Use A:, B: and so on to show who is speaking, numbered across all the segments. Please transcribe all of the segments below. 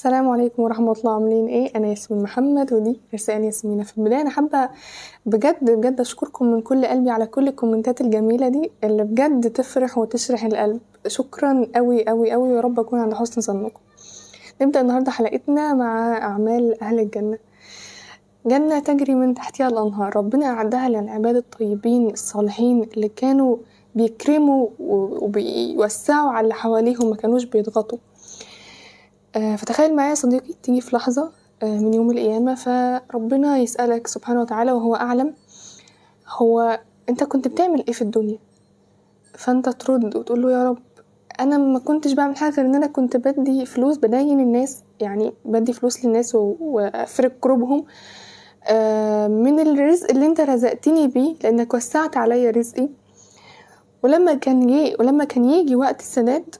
A: السلام عليكم ورحمة الله، عاملين ايه؟ انا ياسمين محمد ودي رسائل ياسمينة. في البداية انا حابة بجد اشكركم من كل قلبي على كل الكومنتات الجميلة دي اللي بجد تفرح وتشرح القلب. شكرا قوي قوي قوي، يا رب اكون عند حسن ظنكم. نبدأ النهاردة حلقتنا مع اعمال اهل الجنة. جنة تجري من تحتها الانهار، ربنا اعدها للعباد الطيبين الصالحين اللي كانوا بيكرموا وبيوسعوا على اللي حواليهم، ما كانوش بيضغطوا. فتخيل معايا صديقي، تيجي في لحظة من يوم القيامة فربنا يسألك سبحانه وتعالى وهو أعلم، هو أنت كنت بتعمل ايه في الدنيا؟ فأنت ترد وتقوله يا رب أنا ما كنتش بعمل حاجة غير إن أنا كنت بدي فلوس، بدين الناس، يعني بدي فلوس للناس وأفرق كروبهم من الرزق اللي أنت رزقتني بيه، لأنك وسعت عليا رزقي. ولما كان يجي وقت السداد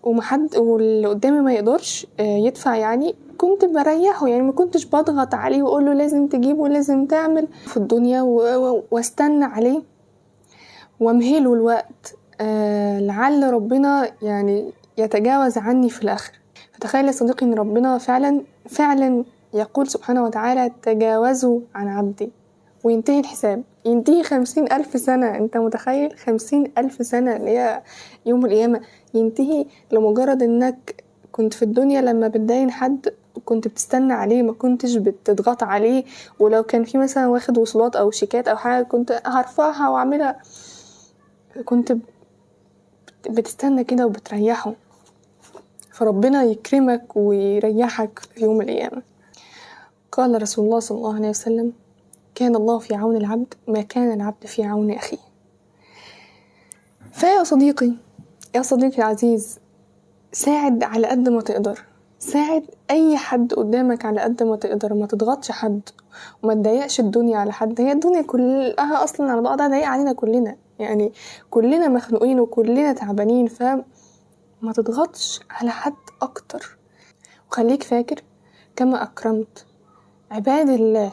A: واللي قدامي ما يقدرش يدفع، يعني كنت بريحه، يعني ما كنتش بضغط عليه واقول له لازم تجيب ولازم تعمل في الدنيا واستنى عليه وامهله الوقت لعل ربنا يعني يتجاوز عني في الاخر. فتخيل يا صديقي ان ربنا فعلا يقول سبحانه وتعالى تجاوزوا عن عبدي، وينتهي الحساب، ينتهي 50,000 سنة. انت متخيل 50,000 سنة اللي هي يوم القيامة ينتهي لمجرد انك كنت في الدنيا لما بتدين حد كنت بتستنى عليه، ما كنتش بتضغط عليه، ولو كان في مثلا واخد وصولات او شيكات او حاجة كنت هرفعها واعملها، كنت بتستنى كده وبتريحه. فربنا يكرمك ويريحك في يوم القيامة. قال رسول الله صلى الله عليه وسلم: كان الله في عون العبد ما كان العبد في عون أخيه. فيا صديقي، يا صديقي العزيز، ساعد على قد ما تقدر، ساعد أي حد قدامك على قد ما تقدر، ما تضغطش حد وما تضايقش الدنيا على حد. هي الدنيا كلها أصلا على بعضها ضايقة علينا كلنا، يعني كلنا مخنوقين وكلنا تعبانين، فما تضغطش على حد أكتر. وخليك فاكر كما أكرمت عباد الله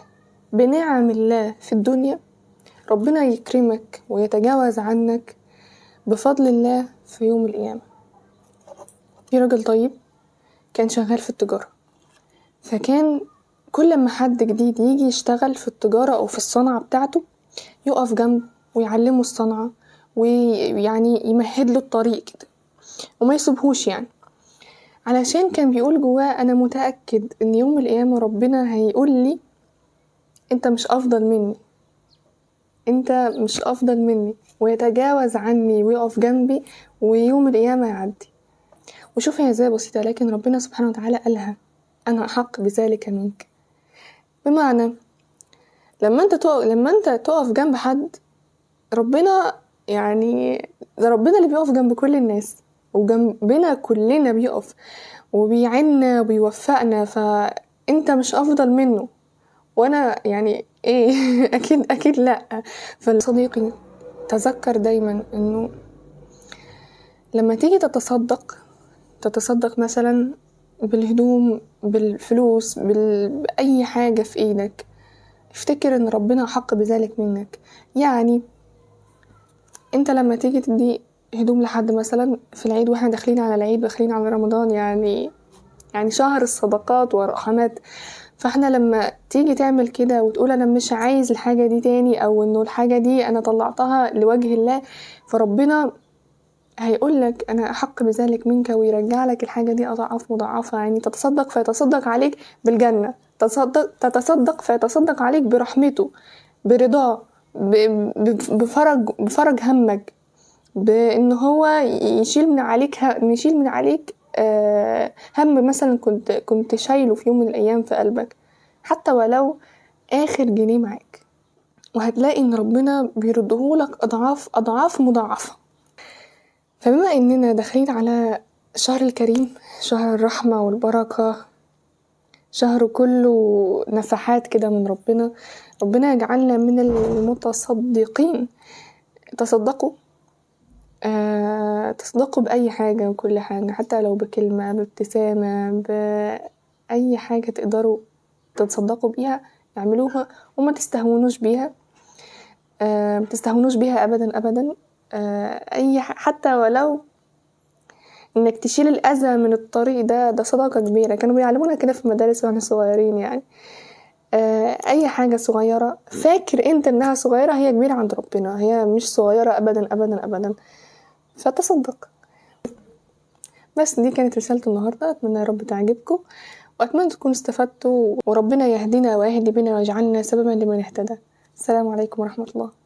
A: بنعم الله في الدنيا، ربنا يكرمك ويتجاوز عنك بفضل الله في يوم القيامة. في راجل طيب كان شغال في التجارة، فكان كل ما حد جديد يجي يشتغل في التجارة أو في الصنعة بتاعته يقف جنبه ويعلمه الصنعة ويعني يمهد له الطريق كده وما يسيبهوش، يعني علشان كان بيقول جواه أنا متأكد إن يوم القيامة ربنا هيقول لي أنت مش أفضل مني، أنت مش أفضل مني، ويتجاوز عني ويقف جنبي ويوم القيامة يعدي. وشوف هي ازاي بسيطة، لكن ربنا سبحانه وتعالى قالها أنا أحق بذلك منك. بمعنى لما انت تقف جنب حد، ربنا يعني ده ربنا اللي بيقف جنب كل الناس وجنبنا كلنا بيقف وبيعنا وبيوفقنا، فانت مش أفضل منه وانا يعني ايه اكيد لا. فالصديقي تذكر دايما انه لما تيجي تتصدق مثلا بالهدوم، بالفلوس، بأي حاجة في ايدك، افتكر ان ربنا حق بذلك منك. يعني انت لما تيجي تدي هدوم لحد مثلا في العيد، واحنا داخلين على العيد داخلين على رمضان، يعني شهر الصدقات والرحمات، فاحنا لما تيجي تعمل كده وتقول انا مش عايز الحاجة دي تاني، او انه الحاجة دي انا طلعتها لوجه الله، فربنا هيقولك أنا أحق بذلك منك ويرجع لك الحاجة دي أضعاف مضاعفة. يعني تتصدق فيتصدق عليك بالجنة، تتصدق فيتصدق عليك برحمته، برضاه، بفرج همك، بأن هو يشيل من عليك هم مثلا كنت شايله في يوم من الأيام في قلبك، حتى ولو آخر جنيه معاك، وهتلاقي إن ربنا بيردهولك أضعاف مضاعفة. فبما اننا داخلين على الشهر الكريم، شهر الرحمة والبركة، شهر كله نفحات كده من ربنا يجعلنا من المتصدقين. تصدقوا تصدقوا بأي حاجة وكل حاجة، حتى لو بكلمة، بابتسامة، بأي حاجة تقدروا تتصدقوا بيها اعملوها، وما تستهونوش بيها، أبدا أبدا. حتى ولو انك تشيل الاذى من الطريق ده صدقة كبيرة. كانوا بيعلمونا كده في المدارس واحنا صغيرين يعني. اي حاجة صغيرة فاكر انت انها صغيرة، هي كبيرة عند ربنا، هي مش صغيرة ابدا ابدا ابدا، فتصدق. بس دي كانت رسالة النهاردة، اتمنى يا رب تعجبكم، واتمنى تكونوا استفدتوا، وربنا يهدينا ويهدي بنا ويجعلنا سببا لمن اهتدى. السلام عليكم ورحمة الله.